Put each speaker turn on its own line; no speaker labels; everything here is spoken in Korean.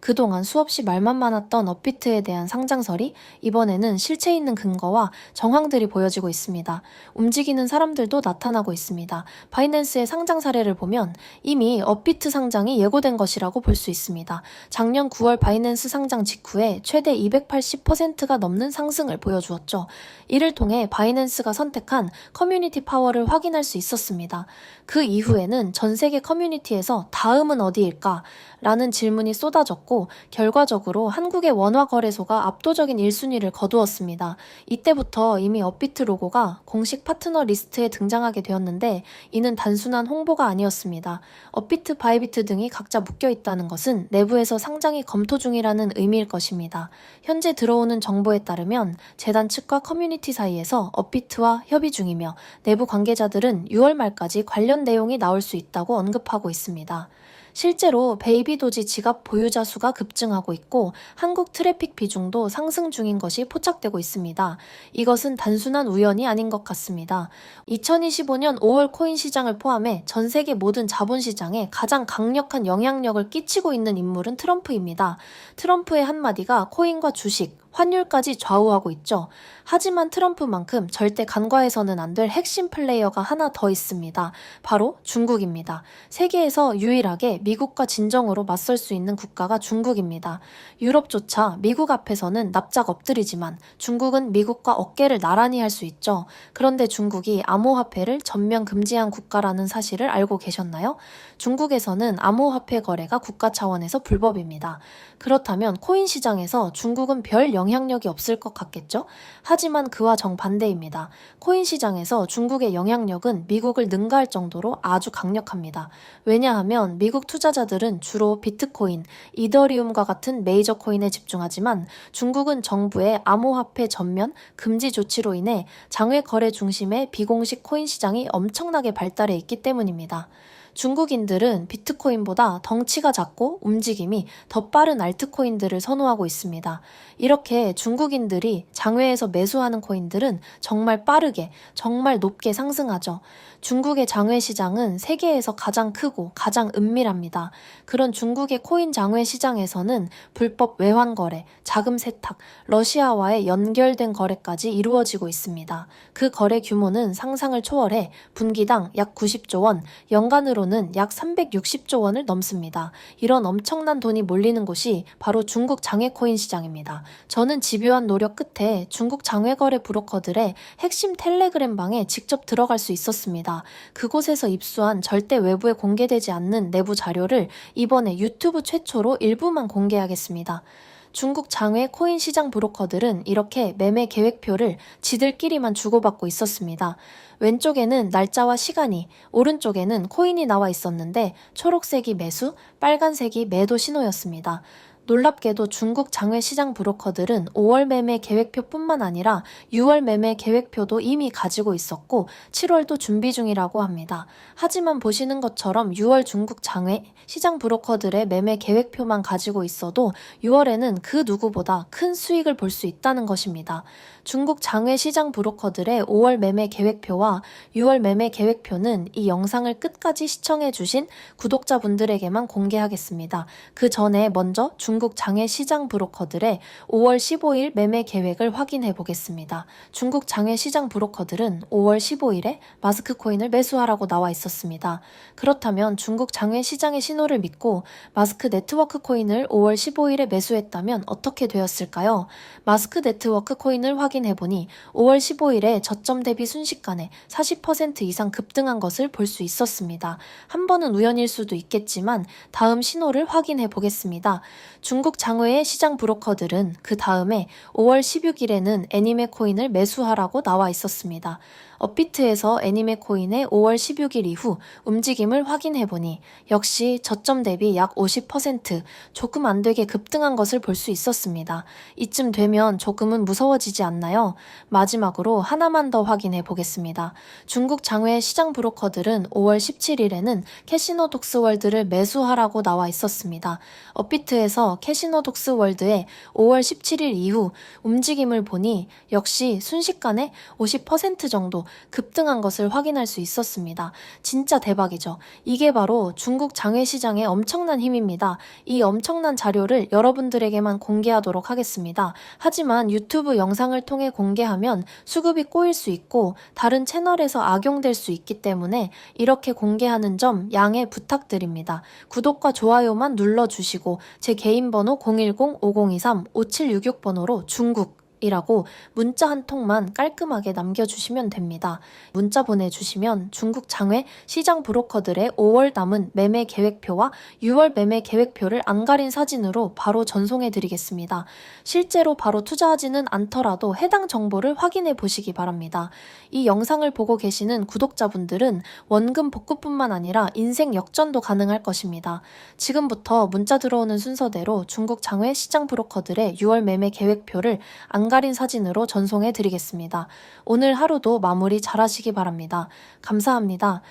그동안 수없이 말만 많았던 업비트에 대한 상장설이 이번에는 실체 있는 근거와 정황들이 보여지고 있습니다. 움직이는 사람들도 나타나고 있습니다. 바이낸스의 상장 사례를 보면 이미 업비트 상장이 예고된 것이라고 볼 수 있습니다. 작년 9월 바이낸스 상장 직후에 최대 280%가 넘는 상승을 보여주었죠. 이를 통해 바이낸스가 선택한 커뮤니티 파워를 확인할 수 있었습니다. 그 이후에는 전 세계 커뮤니티에서 다음은 어디일까? 라는 질문이 쏟아졌고 결과적으로 한국의 원화거래소가 압도적인 1순위를 거두었습니다. 이때부터 이미 업비트 로고가 공식 파트너 리스트에 등장하게 되었는데 이는 단순한 홍보가 아니었습니다. 업비트, 바이비트 등이 각자 묶여 있다는 것은 내부에서 상장이 검토 중이라는 의미일 것입니다. 현재 들어오는 정보에 따르면 재단 측과 커뮤니티 사이에서 업비트와 협의 중이며 내부 관계자들은 6월 말까지 관련 내용이 나올 수 있다고 언급하고 있습니다. 실제로 베이비도지 지갑 보유자 수가 급증하고 있고 한국 트래픽 비중도 상승 중인 것이 포착되고 있습니다. 이것은 단순한 우연이 아닌 것 같습니다. 2025년 5월 코인 시장을 포함해 전 세계 모든 자본시장에 가장 강력한 영향력을 끼치고 있는 인물은 트럼프입니다. 트럼프의 한마디가 코인과 주식, 환율까지 좌우하고 있죠. 하지만 트럼프만큼 절대 간과해서는 안 될 핵심 플레이어가 하나 더 있습니다. 바로 중국입니다. 세계에서 유일하게 미국과 진정으로 맞설 수 있는 국가가 중국입니다. 유럽조차 미국 앞에서는 납작 엎드리지만 중국은 미국과 어깨를 나란히 할 수 있죠. 그런데 중국이 암호화폐를 전면 금지한 국가라는 사실을 알고 계셨나요? 중국에서는 암호화폐 거래가 국가 차원에서 불법입니다. 그렇다면 코인 시장에서 중국은 별 영향력이 없을 것 같겠죠? 하지만 그와 정반대입니다. 코인 시장에서 중국의 영향력은 미국을 능가할 정도로 아주 강력합니다. 왜냐하면 미국 투자자들은 주로 비트코인, 이더리움과 같은 메이저 코인에 집중하지만 중국은 정부의 암호화폐 전면 금지 조치로 인해 장외 거래 중심의 비공식 코인 시장이 엄청나게 발달해 있기 때문입니다. 중국인들은 비트코인보다 덩치가 작고 움직임이 더 빠른 알트코인들을 선호하고 있습니다. 이렇게 중국인들이 장외에서 매수하는 코인들은 정말 빠르게, 정말 높게 상승하죠. 중국의 장외 시장은 세계에서 가장 크고 가장 은밀합니다. 그런 중국의 코인 장외 시장에서는 불법 외환 거래, 자금 세탁, 러시아와의 연결된 거래까지 이루어지고 있습니다. 그 거래 규모는 상상을 초월해 분기당 약 90조 원, 연간으로는 약 360조 원을 넘습니다. 이런 엄청난 돈이 몰리는 곳이 바로 중국 장외 코인 시장입니다. 저는 집요한 노력 끝에 중국 장외 거래 브로커들의 핵심 텔레그램 방에 직접 들어갈 수 있었습니다. 그곳에서 입수한 절대 외부에 공개되지 않는 내부 자료를 이번에 유튜브 최초로 일부만 공개하겠습니다. 중국 장외 코인 시장 브로커들은 이렇게 매매 계획표를 지들끼리만 주고받고 있었습니다. 왼쪽에는 날짜와 시간이, 오른쪽에는 코인이 나와 있었는데 초록색이 매수, 빨간색이 매도 신호였습니다. 놀랍게도 중국 장외 시장 브로커들은 5월 매매 계획표뿐만 아니라 6월 매매 계획표도 이미 가지고 있었고 7월도 준비 중이라고 합니다. 하지만 보시는 것처럼 6월 중국 장외 시장 브로커들의 매매 계획표만 가지고 있어도 6월에는 그 누구보다 큰 수익을 볼 수 있다는 것입니다. 중국 장외 시장 브로커들의 5월 매매 계획표와 6월 매매 계획표는 이 영상을 끝까지 시청해주신 구독자분들에게만 공개하겠습니다. 그 전에 먼저 중국 장외 시장 브로커들의 5월 15일 매매 계획을 확인해 보겠습니다. 중국 장외 시장 브로커들은 5월 15일에 마스크 코인을 매수하라고 나와 있었습니다. 그렇다면 중국 장외 시장의 신호를 믿고 마스크 네트워크 코인을 5월 15일에 매수했다면 어떻게 되었을까요? 마스크 네트워크 코인을 확인해보니 5월 15일에 저점 대비 순식간에 40% 이상 급등한 것을 볼 수 있었습니다. 한 번은 우연일 수도 있겠지만 다음 신호를 확인해 보겠습니다. 중국 장외의 시장 브로커들은 그 다음에 5월 16일에는 애니메 코인을 매수하라고 나와 있었습니다. 업비트에서 애니메 코인의 5월 16일 이후 움직임을 확인해보니 역시 저점 대비 약 50% 조금 안 되게 급등한 것을 볼 수 있었습니다. 이쯤 되면 조금은 무서워지지 않나요? 마지막으로 하나만 더 확인해 보겠습니다. 중국 장외 시장 브로커들은 5월 17일에는 캐시노 독스월드를 매수하라고 나와 있었습니다. 업비트에서 캐시너 독스 월드의 5월 17일 이후 움직임을 보니 역시 순식간에 50% 정도 급등한 것을 확인할 수 있었습니다. 진짜 대박이죠. 이게 바로 중국 장외시장의 엄청난 힘입니다. 이 엄청난 자료를 여러분들에게만 공개하도록 하겠습니다. 하지만 유튜브 영상을 통해 공개하면 수급이 꼬일 수 있고 다른 채널에서 악용될 수 있기 때문에 이렇게 공개하는 점 양해 부탁드립니다. 구독과 좋아요만 눌러주시고 제 개인 번호 010-5023-5766번호로 중국이라고 문자 한 통만 깔끔하게 남겨주시면 됩니다. 문자 보내주시면 중국 장외 시장 브로커들의 5월 남은 매매 계획표와 6월 매매 계획표를 안 가린 사진으로 바로 전송해 드리겠습니다. 실제로 바로 투자하지는 않더라도 해당 정보를 확인해 보시기 바랍니다. 이 영상을 보고 계시는 구독자분들은 원금 복구뿐만 아니라 인생 역전도 가능할 것입니다. 지금부터 문자 들어오는 순서대로 중국 장외 시장 브로커들의 6월 매매 계획표를 안 가린 사진으로 전송해 드리겠습니다. 오늘 하루도 마무리 잘 하시기 바랍니다. 감사합니다.